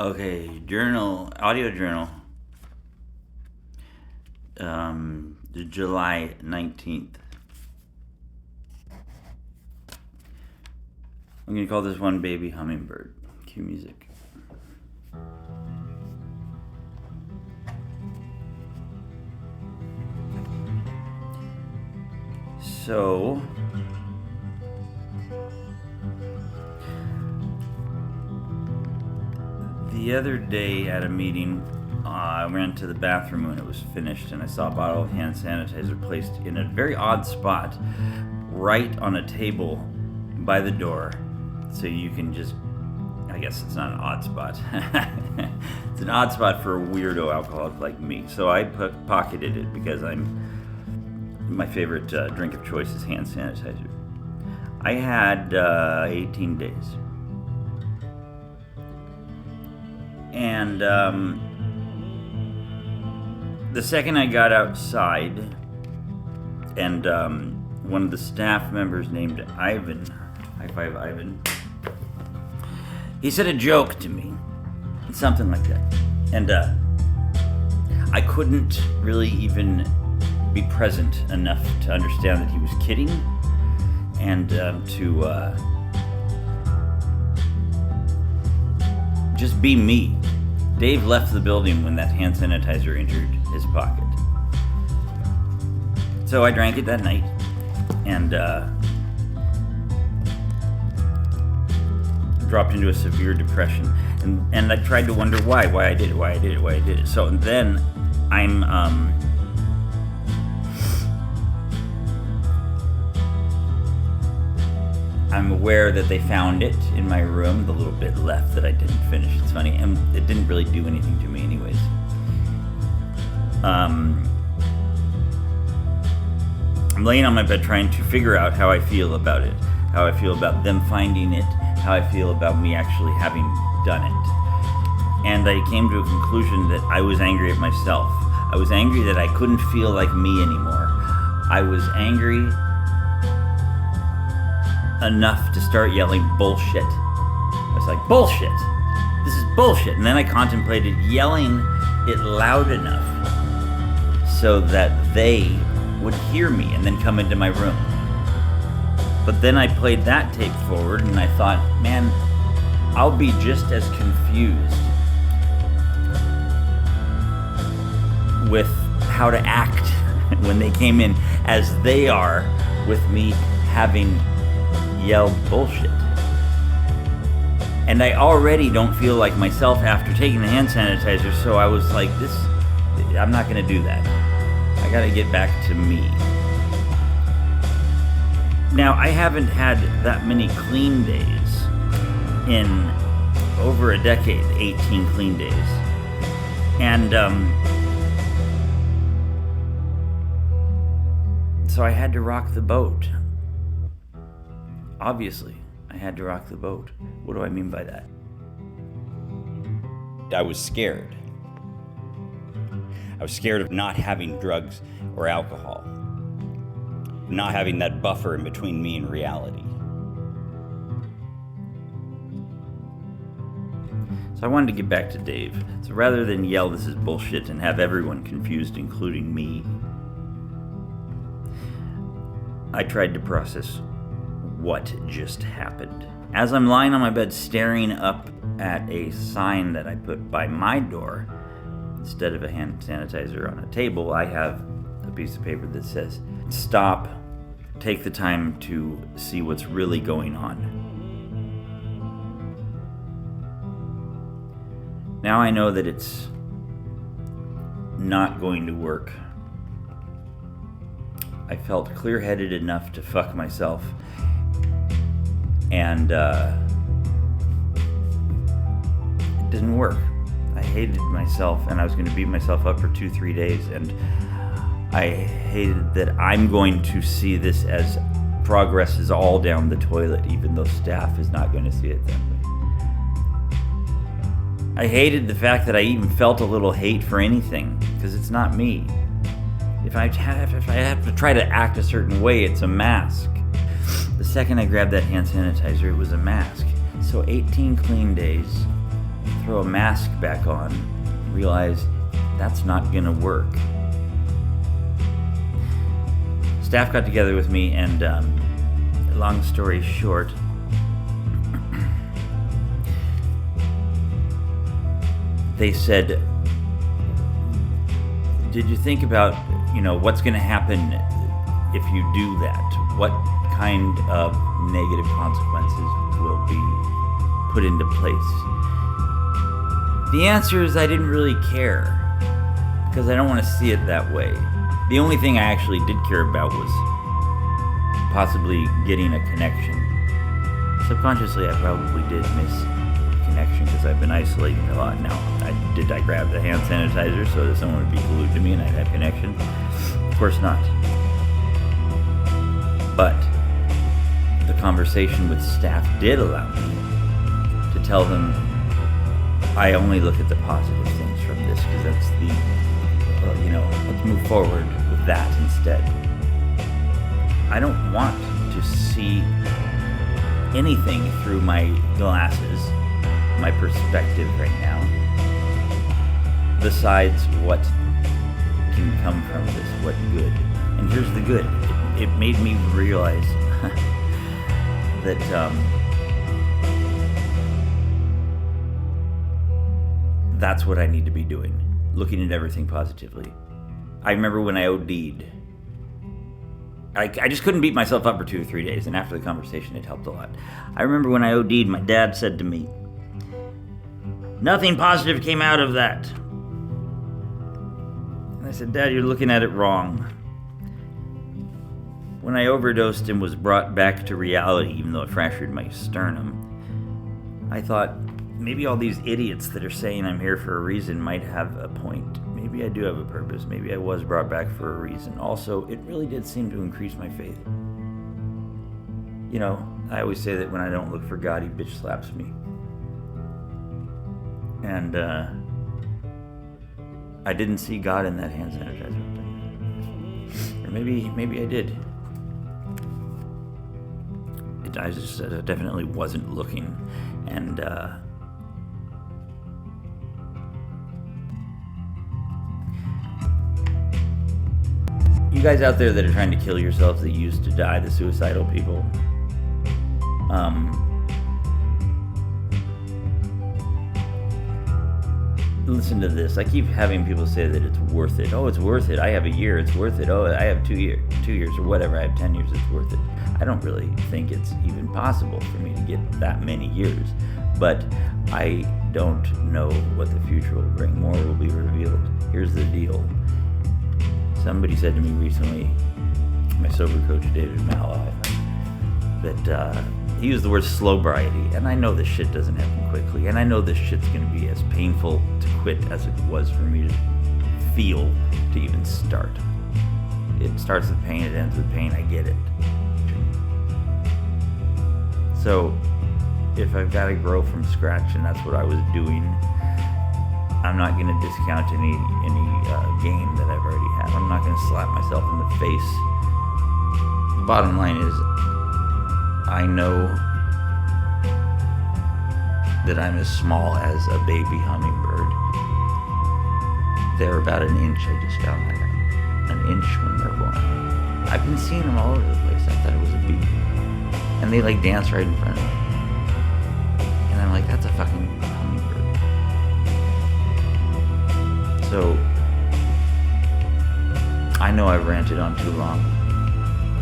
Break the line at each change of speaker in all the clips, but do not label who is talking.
Okay, journal, audio journal. July 19th. I'm gonna call this one Baby Hummingbird. Cue music. So, the other day at a meeting, I ran to the bathroom when it was finished and I saw a bottle of hand sanitizer placed in a very odd spot right on a table by the door. So you can just, I guess it's not an odd spot. It's an odd spot for a weirdo alcoholic like me. So I pocketed it because my favorite drink of choice is hand sanitizer. I had 18 days. And the second I got outside, and one of the staff members named Ivan, high five Ivan, he said a joke to me, something like that. And I couldn't really even be present enough to understand that he was kidding, and to just be me. Dave left the building when that hand sanitizer entered his pocket. So I drank it that night, and dropped into a severe depression. And I tried to wonder why I did it. So then I'm aware that they found it in my room, the little bit left that I didn't finish. It's funny, and it didn't really do anything to me anyways. I'm laying on my bed trying to figure out how I feel about it, how I feel about them finding it, how I feel about me actually having done it. And I came to a conclusion that I was angry at myself. I was angry that I couldn't feel like me anymore. I was angry enough to start yelling bullshit. I was like, bullshit! This is bullshit! And then I contemplated yelling it loud enough so that they would hear me and then come into my room. But then I played that tape forward and I thought, man, I'll be just as confused with how to act when they came in as they are with me having yelled bullshit. And I already don't feel like myself after taking the hand sanitizer, so I was like, I'm not gonna do that. I gotta get back to me. Now, I haven't had that many clean days in over a decade, 18 clean days. And so I had to rock the boat. Obviously, I had to rock the boat. What do I mean by that? I was scared. I was scared of not having drugs or alcohol, not having that buffer in between me and reality. So I wanted to get back to Dave. So rather than yell this is bullshit and have everyone confused, including me, I tried to process what just happened. As I'm lying on my bed staring up at a sign that I put by my door, instead of a hand sanitizer on a table, I have a piece of paper that says, stop, take the time to see what's really going on. Now I know that it's not going to work. I felt clear-headed enough to fuck myself, and it didn't work. I hated myself, and I was going to beat myself up for 2-3 days, and I hated that I'm going to see this as progress is all down the toilet, even though staff is not going to see it that way. I hated the fact that I even felt a little hate for anything, because it's not me. If I have to try to act a certain way, it's a mask. The second I grabbed that hand sanitizer, it was a mask. So 18 clean days, throw a mask back on, realize that's not gonna work. Staff got together with me, and long story short, they said, did you think about, what's going to happen if you do that? What kind of negative consequences will be put into place? The answer is I didn't really care, because I don't want to see it that way. The only thing I actually did care about was possibly getting a connection. Subconsciously, I probably did miss a connection because I've been isolating a lot now. I grab the hand sanitizer so that someone would be glued to me and I'd have connection? Of course not. But the conversation with staff did allow me to tell them I only look at the positive things from this, because that's let's move forward with that instead. I don't want to see anything through my glasses, my perspective right now, besides what can come from this, what good. And here's the good. It made me realize that that's what I need to be doing, looking at everything positively. I remember when I OD'd, I just couldn't beat myself up for 2 or 3 days, and after the conversation, it helped a lot. I remember when I OD'd, my dad said to me, "Nothing positive came out of that." And I said, "Dad, you're looking at it wrong." When I overdosed and was brought back to reality, even though it fractured my sternum, I thought, maybe all these idiots that are saying I'm here for a reason might have a point. Maybe I do have a purpose. Maybe I was brought back for a reason. Also, it really did seem to increase my faith. I always say that when I don't look for God, he bitch slaps me. And I didn't see God in that hand sanitizer. Or maybe I did. I just definitely wasn't looking. And you guys out there that are trying to kill yourselves, that used to die, the suicidal people, listen to this. I keep having people say that it's worth it. Oh, it's worth it. I have a year. It's worth it. Oh, I have 2 years or whatever. I have 10 years. It's worth it. I don't really think it's even possible for me to get that many years, but I don't know what the future will bring. More will be revealed. Here's the deal. Somebody said to me recently, my sober coach David Malloy, that he used the word SOBRIETY, and I know this shit doesn't happen quickly, and I know this shit's going to be as painful to quit as it was for me to feel to even start. It starts with pain, it ends with pain, I get it. So, if I've got to grow from scratch, and that's what I was doing, I'm not going to discount any gain that I've already had. I'm not going to slap myself in the face. The bottom line is, I know that I'm as small as a baby hummingbird. They're about an inch, I just found that out. An inch when they're born. I've been seeing them all over the place. I thought it was a bee. And they dance right in front of me. And I'm like, that's a fucking hummingbird. So, I know I've ranted on too long.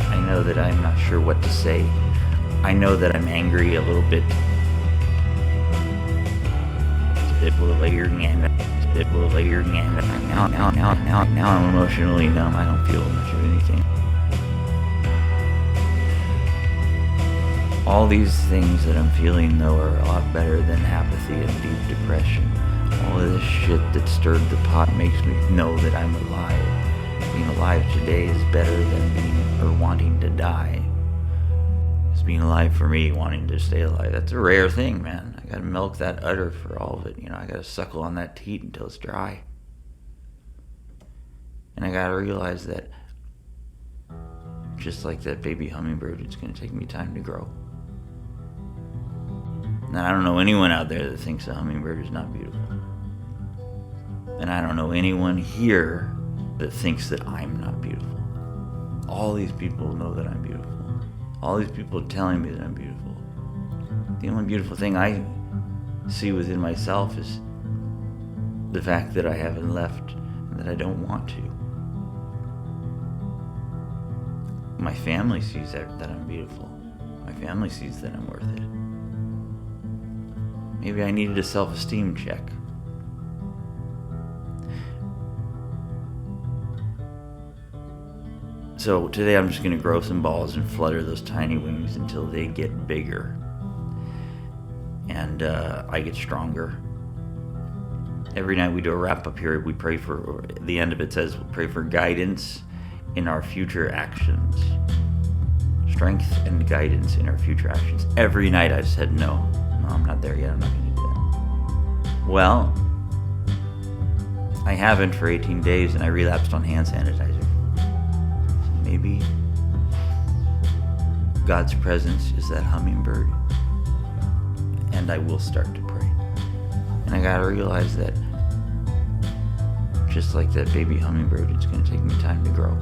I know that I'm not sure what to say. I know that I'm angry a little bit. Now I'm emotionally numb. I don't feel much of anything. All these things that I'm feeling, though, are a lot better than apathy and deep depression. All of this shit that stirred the pot makes me know that I'm alive. Being alive today is better than wanting to die. It's being alive for me, wanting to stay alive. That's a rare thing, man. I gotta milk that udder for all of it. I gotta suckle on that teat until it's dry. And I gotta realize that, just like that baby hummingbird, it's gonna take me time to grow. And I don't know anyone out there that thinks a hummingbird is not beautiful. And I don't know anyone here that thinks that I'm not beautiful. All these people know that I'm beautiful. All these people are telling me that I'm beautiful. The only beautiful thing I see within myself is the fact that I haven't left and that I don't want to. My family sees that I'm beautiful. My family sees that I'm worth it. Maybe I needed a self-esteem check. So today I'm just going to grow some balls and flutter those tiny wings until they get bigger. And I get stronger. Every night we do a wrap-up here. We pray for, the end of it says, pray for guidance in our future actions. Strength and guidance in our future actions. Every night I've said, no, I'm not there yet. I'm not going to do that. Well, I haven't for 18 days and I relapsed on hand sanitizer. Maybe God's presence is that hummingbird, and I will start to pray. And I gotta realize that just like that baby hummingbird, it's gonna take me time to grow.